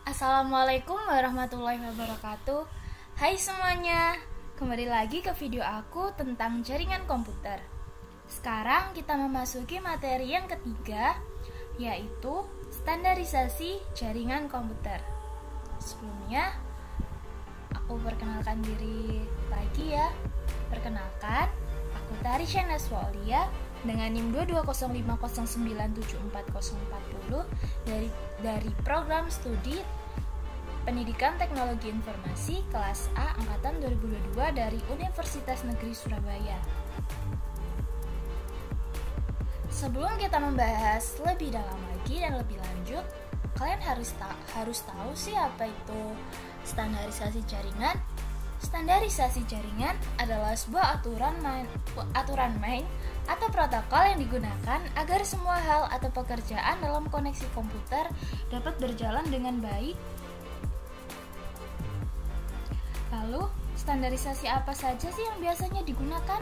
Assalamualaikum warahmatullahi wabarakatuh. Hai semuanya, kembali lagi ke video aku tentang jaringan komputer. Sekarang kita memasuki materi yang ketiga, yaitu standarisasi jaringan komputer. Sebelumnya, aku perkenalkan diri lagi ya. Perkenalkan, aku Tarisya Naswalia dengan NIM 22050974040 dari program studi Pendidikan Teknologi Informasi kelas A angkatan 2022 dari Universitas Negeri Surabaya. Sebelum kita membahas lebih dalam lagi dan lebih lanjut, kalian harus tahu sih apa itu standarisasi jaringan. Standarisasi jaringan adalah sebuah aturan main atau protokol yang digunakan agar semua hal atau pekerjaan dalam koneksi komputer dapat berjalan dengan baik. Lalu, standarisasi apa saja sih yang biasanya digunakan?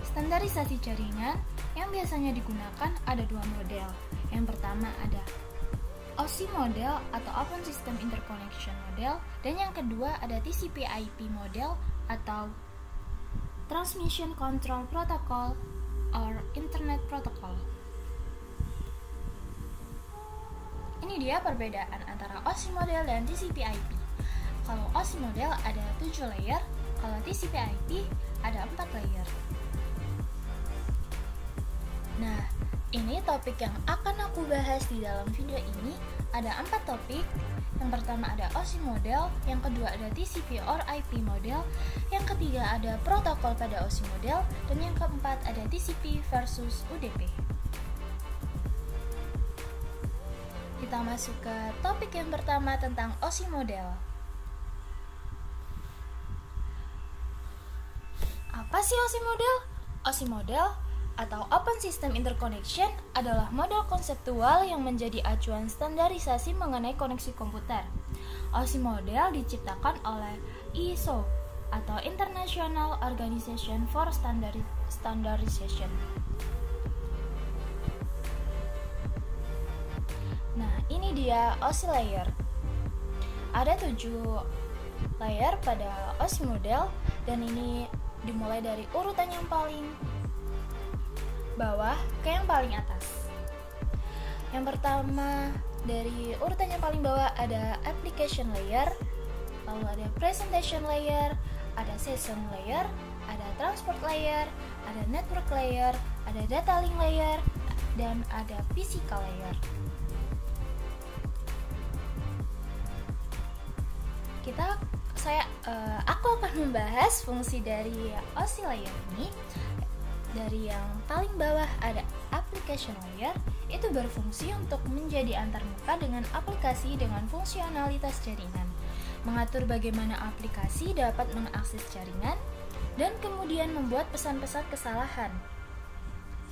Standarisasi jaringan yang biasanya digunakan ada dua model. Yang pertama ada OSI model atau Open System Interconnection model, dan yang kedua ada TCP/IP model atau Transmission Control Protocol or Internet Protocol. Ini dia perbedaan antara OSI model dan TCP/IP. Kalau OSI model ada 7 layer, kalau TCP/IP ada 4 layer. Nah, ini topik yang akan aku bahas di dalam video ini. Ada 4 topik. Yang pertama ada OSI model, yang kedua ada TCP or IP model, yang ketiga ada protokol pada OSI model, dan yang keempat ada TCP versus UDP. Kita masuk ke topik yang pertama tentang OSI model. Apa sih OSI model? OSI model atau Open System Interconnection adalah model konseptual yang menjadi acuan standarisasi mengenai koneksi komputer. OSI model diciptakan oleh ISO atau International Organization for Standardization. Nah, ini dia OSI layer. Ada 7 layer pada OSI model, dan ini dimulai dari urutan yang paling bawah ke yang paling atas. Yang pertama dari urutan yang paling bawah ada application layer, lalu ada presentation layer, ada session layer, ada transport layer, ada network layer, ada data link layer, dan ada physical layer. Aku akan membahas fungsi dari OSI layer ini. Dari yang paling bawah ada application layer, itu berfungsi untuk menjadi antarmuka dengan aplikasi dengan fungsionalitas jaringan, mengatur bagaimana aplikasi dapat mengakses jaringan, dan kemudian membuat pesan-pesan kesalahan.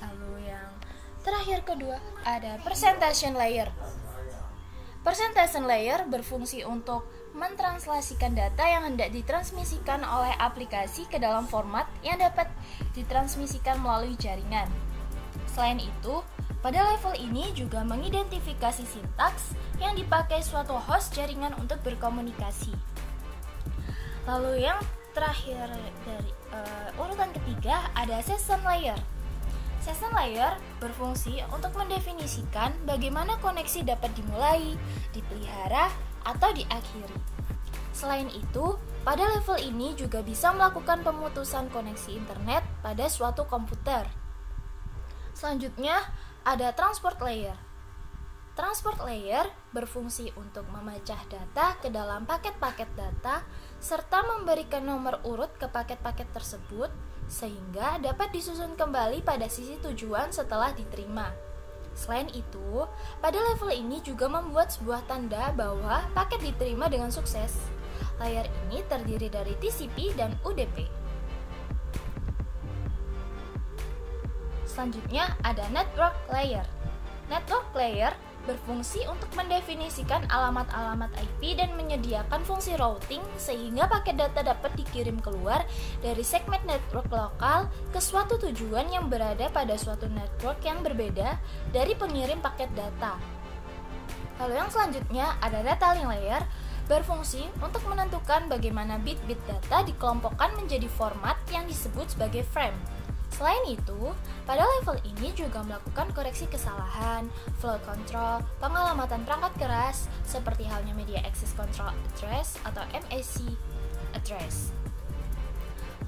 Lalu yang terakhir kedua ada presentation layer. Presentation layer berfungsi untuk mentranslasikan data yang hendak ditransmisikan oleh aplikasi ke dalam format yang dapat ditransmisikan melalui jaringan. Selain itu, pada level ini juga mengidentifikasi sintaks yang dipakai suatu host jaringan untuk berkomunikasi. Lalu yang terakhir dari urutan ketiga ada session layer. Session layer berfungsi untuk mendefinisikan bagaimana koneksi dapat dimulai, dipelihara, atau diakhiri. Selain itu, pada level ini juga bisa melakukan pemutusan koneksi internet pada suatu komputer. Selanjutnya, ada transport layer. Transport layer berfungsi untuk memecah data ke dalam paket-paket data serta memberikan nomor urut ke paket-paket tersebut sehingga dapat disusun kembali pada sisi tujuan setelah diterima. Selain itu, pada level ini juga membuat sebuah tanda bahwa paket diterima dengan sukses. Layer ini terdiri dari TCP dan UDP. Selanjutnya ada network layer. Network layer berfungsi untuk mendefinisikan alamat-alamat IP dan menyediakan fungsi routing sehingga paket data dapat dikirim keluar dari segmen network lokal ke suatu tujuan yang berada pada suatu network yang berbeda dari pengirim paket data. Lalu yang selanjutnya ada data link layer, berfungsi untuk menentukan bagaimana bit-bit data dikelompokkan menjadi format yang disebut sebagai frame. Selain itu, pada level ini juga melakukan koreksi kesalahan, flow control, pengalamatan perangkat keras, seperti halnya Media Access Control Address atau MAC Address.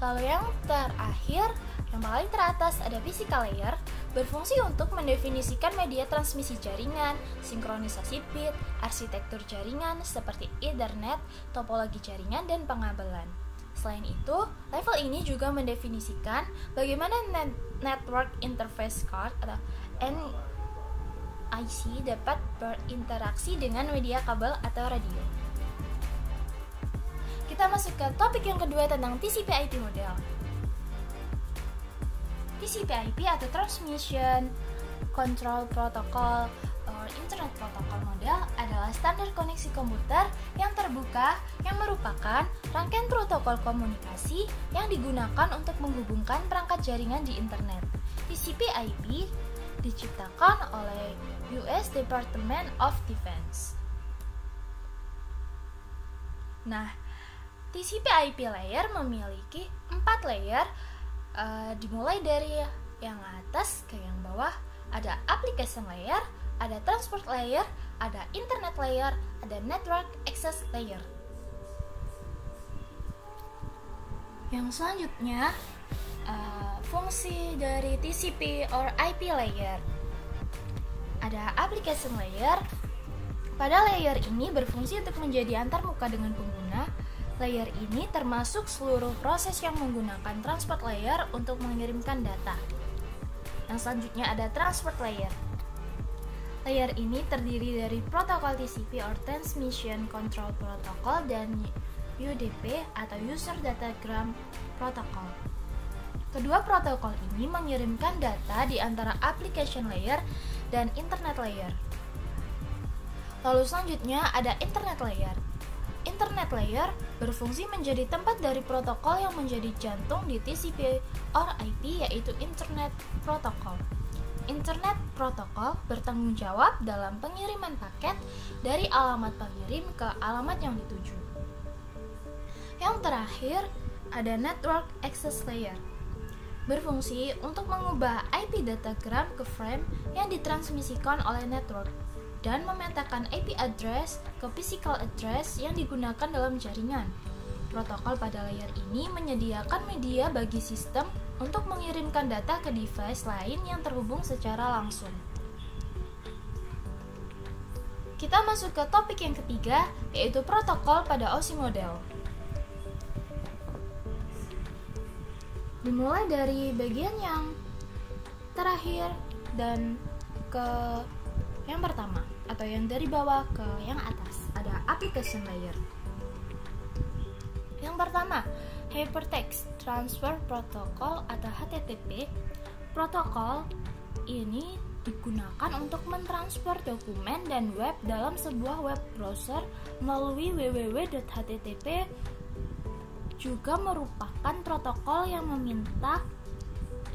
Lalu yang terakhir, yang paling teratas ada physical layer, berfungsi untuk mendefinisikan media transmisi jaringan, sinkronisasi bit, arsitektur jaringan seperti Ethernet, topologi jaringan, dan pengabelan. Selain itu, level ini juga mendefinisikan bagaimana Network Interface Card atau NIC dapat berinteraksi dengan media kabel atau radio. Kita masuk ke topik yang kedua tentang TCP/IP model. TCP/IP atau Transmission Control Protocol atau Internet Protocol model adalah standar koneksi komputer yang terbuka yang merupakan rangkaian protokol komunikasi yang digunakan untuk menghubungkan perangkat jaringan di internet. TCP/IP diciptakan oleh US Department of Defense. Nah, TCP/IP layer memiliki 4 layer, dimulai dari yang atas ke yang bawah. Ada application layer, ada transport layer, ada internet layer, ada network access layer. Yang selanjutnya, fungsi dari TCP or IP layer. Ada application layer. Pada layer ini berfungsi untuk menjadi antarmuka dengan pengguna. Layer ini termasuk seluruh proses yang menggunakan transport layer untuk mengirimkan data. Yang selanjutnya ada transport layer. Layer ini terdiri dari protokol TCP or Transmission Control Protocol dan UDP atau User Datagram Protocol. Kedua protokol ini mengirimkan data di antara application layer dan internet layer. Lalu selanjutnya ada internet layer. Internet layer berfungsi menjadi tempat dari protokol yang menjadi jantung di TCP or IP, yaitu Internet Protocol. Internet Protocol bertanggung jawab dalam pengiriman paket dari alamat pengirim ke alamat yang dituju. Yang terakhir ada Network Access Layer, berfungsi untuk mengubah IP datagram ke frame yang ditransmisikan oleh network dan memetakan IP address ke physical address yang digunakan dalam jaringan. Protokol pada layer ini menyediakan media bagi sistem untuk mengirimkan data ke device lain yang terhubung secara langsung. Kita masuk ke topik yang ketiga, yaitu protokol pada OSI model. Dimulai dari bagian yang terakhir dan ke yang pertama, atau yang dari bawah ke yang atas, ada application layer. Yang pertama, Hypertext Transfer Protocol atau HTTP. Protokol ini digunakan untuk mentransfer dokumen dan web dalam sebuah web browser melalui www.http. Juga merupakan protokol yang meminta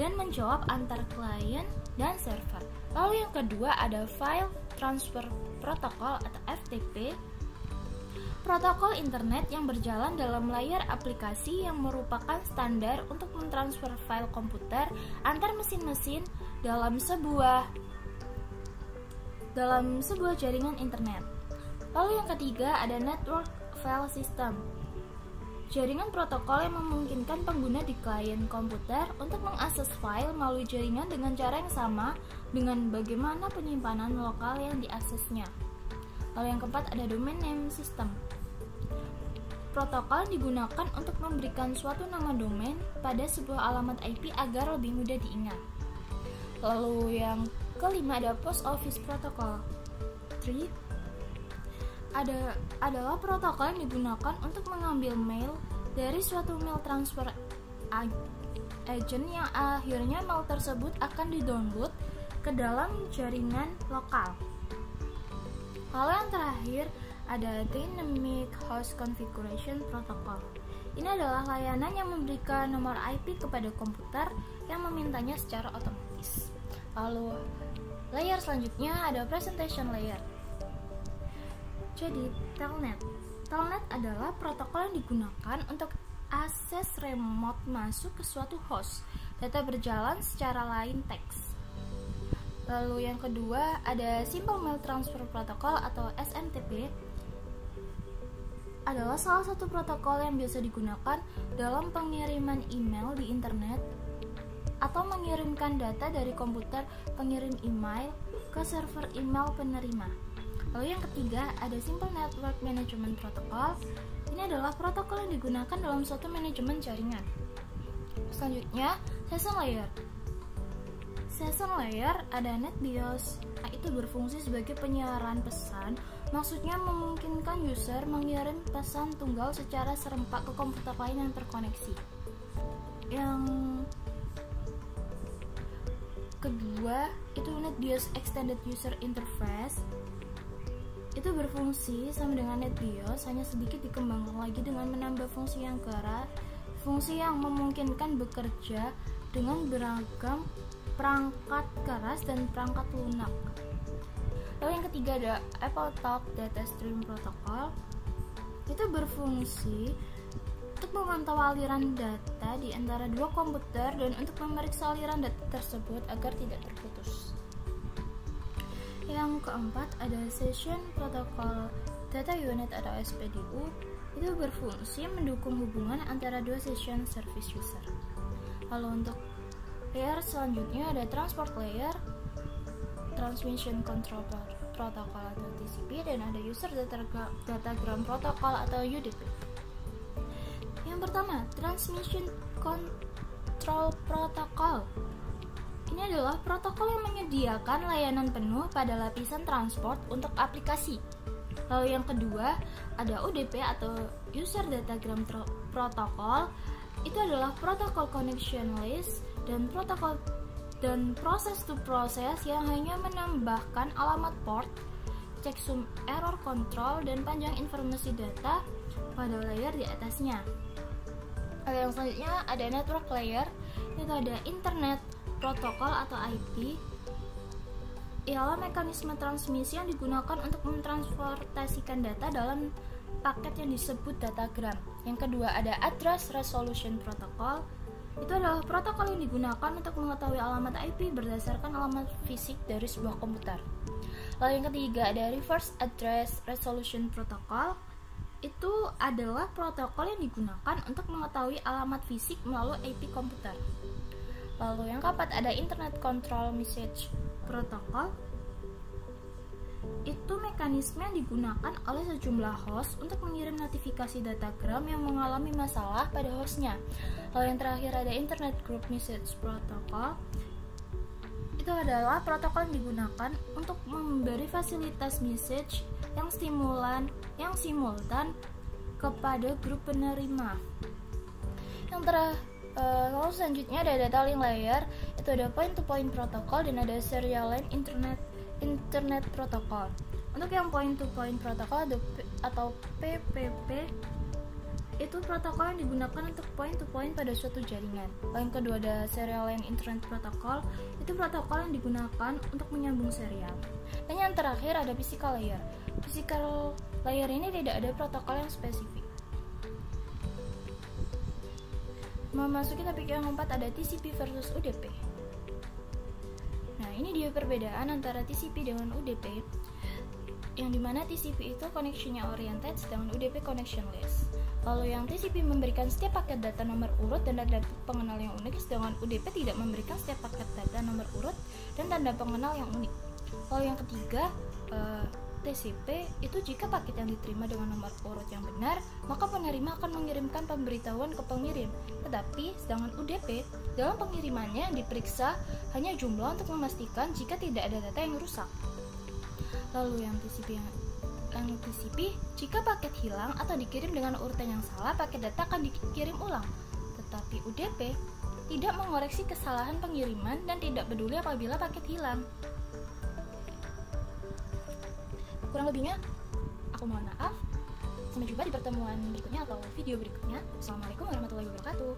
dan menjawab antar klien dan server. Lalu yang kedua ada File Transfer Protocol atau FTP. Protokol internet yang berjalan dalam layar aplikasi yang merupakan standar untuk mentransfer file komputer antar mesin-mesin dalam sebuah jaringan internet. Lalu yang ketiga ada Network File System. Jaringan protokol yang memungkinkan pengguna di klien komputer untuk mengakses file melalui jaringan dengan cara yang sama dengan bagaimana penyimpanan lokal yang diaksesnya. Lalu yang keempat ada Domain Name System. Protokol digunakan untuk memberikan suatu nama domain pada sebuah alamat IP agar lebih mudah diingat. Lalu yang kelima ada Post Office Protocol. 3 adalah protokol yang digunakan untuk mengambil mail dari suatu mail transfer agent yang akhirnya mail tersebut akan didownload ke dalam jaringan lokal. Lalu yang terakhir ada Dynamic Host Configuration Protocol. Ini adalah layanan yang memberikan nomor IP kepada komputer yang memintanya secara otomatis. Lalu layer selanjutnya ada Presentation Layer. Jadi, Telnet. Telnet adalah protokol yang digunakan untuk akses remote masuk ke suatu host. Data berjalan secara line text. Lalu yang kedua ada Simple Mail Transfer Protocol atau SMTP. Adalah salah satu protokol yang biasa digunakan dalam pengiriman email di internet atau mengirimkan data dari komputer pengirim email ke server email penerima. Lalu yang ketiga ada Simple Network Management Protocol. Ini adalah protokol yang digunakan dalam suatu manajemen jaringan. Selanjutnya, Session Layer. Session Layer ada NetBIOS. Nah, itu berfungsi sebagai penyiaran pesan. Maksudnya memungkinkan user mengirim pesan tunggal secara serempak ke komputer lain yang terkoneksi. Yang kedua itu NetBIOS Extended User Interface. Itu berfungsi sama dengan NetBIOS, hanya sedikit dikembangkan lagi dengan menambah fungsi yang memungkinkan bekerja dengan beragam perangkat keras dan perangkat lunak. Lalu yang ketiga ada AppleTalk Data Stream Protocol. Itu berfungsi untuk memantau aliran data di antara dua komputer dan untuk memeriksa aliran data tersebut agar tidak terputus. Yang keempat ada Session Protocol Data Unit atau SPDU. Itu berfungsi mendukung hubungan antara dua session service user. Lalu untuk layer selanjutnya ada Transport Layer, Transmission Control Protocol atau TCP, dan ada User Datagram Protocol atau UDP. Yang pertama, Transmission Control Protocol. Ini adalah protokol yang menyediakan layanan penuh pada lapisan transport untuk aplikasi. Lalu yang kedua, ada UDP atau User Datagram Protocol. Itu adalah protokol connectionless dan protokol dan process to process yang hanya menambahkan alamat port, checksum error control, dan panjang informasi data pada layer di atasnya. Lalu yang selanjutnya ada network layer. Itu ada internet protokol atau IP. Ialah mekanisme transmisi yang digunakan untuk mentransportasikan data dalam paket yang disebut datagram. Yang kedua ada Address Resolution Protocol. Itu adalah protokol yang digunakan untuk mengetahui alamat IP berdasarkan alamat fisik dari sebuah komputer. Lalu yang ketiga ada Reverse Address Resolution Protocol. Itu adalah protokol yang digunakan untuk mengetahui alamat fisik melalui IP komputer. Lalu yang keempat ada Internet Control Message Protocol. Itu mekanisme yang digunakan oleh sejumlah host untuk mengirim notifikasi datagram yang mengalami masalah pada hostnya. Lalu yang terakhir ada Internet Group Message Protocol. Itu adalah protokol yang digunakan untuk memberi fasilitas message yang simultan kepada grup penerima. Lalu selanjutnya ada Data Link Layer. Itu ada Point-to-Point Protocol dan ada Serial Line Internet Protocol. Untuk yang Point-to-Point Protocol atau PPP, itu protokol yang digunakan untuk point-to-point pada suatu jaringan. Lalu yang kedua ada Serial Line Internet Protocol. Itu protokol yang digunakan untuk menyambung serial. Dan yang terakhir ada Physical Layer. Physical Layer ini tidak ada protokol yang spesifik. Memasuki topik yang keempat ada TCP versus UDP. Nah, ini dia perbedaan antara TCP dengan UDP. Yang dimana TCP itu connection-nya oriented, sedangkan UDP connectionless. Lalu yang TCP memberikan setiap paket data nomor urut dan tanda pengenal yang unik, sedangkan UDP tidak memberikan setiap paket data nomor urut dan tanda pengenal yang unik. Lalu yang ketiga, TCP itu jika paket yang diterima dengan nomor urut yang benar, maka penerima akan mengirimkan pemberitahuan ke pengirim. Tetapi sedangkan UDP dalam pengirimannya diperiksa hanya jumlah untuk memastikan jika tidak ada data yang rusak. Lalu yang TCP jika paket hilang atau dikirim dengan urutan yang salah, paket data akan dikirim ulang. Tetapi UDP tidak mengoreksi kesalahan pengiriman dan tidak peduli apabila paket hilang. Kurang lebihnya, aku mohon maaf. Sampai jumpa di pertemuan berikutnya atau video berikutnya. Assalamualaikum warahmatullahi wabarakatuh.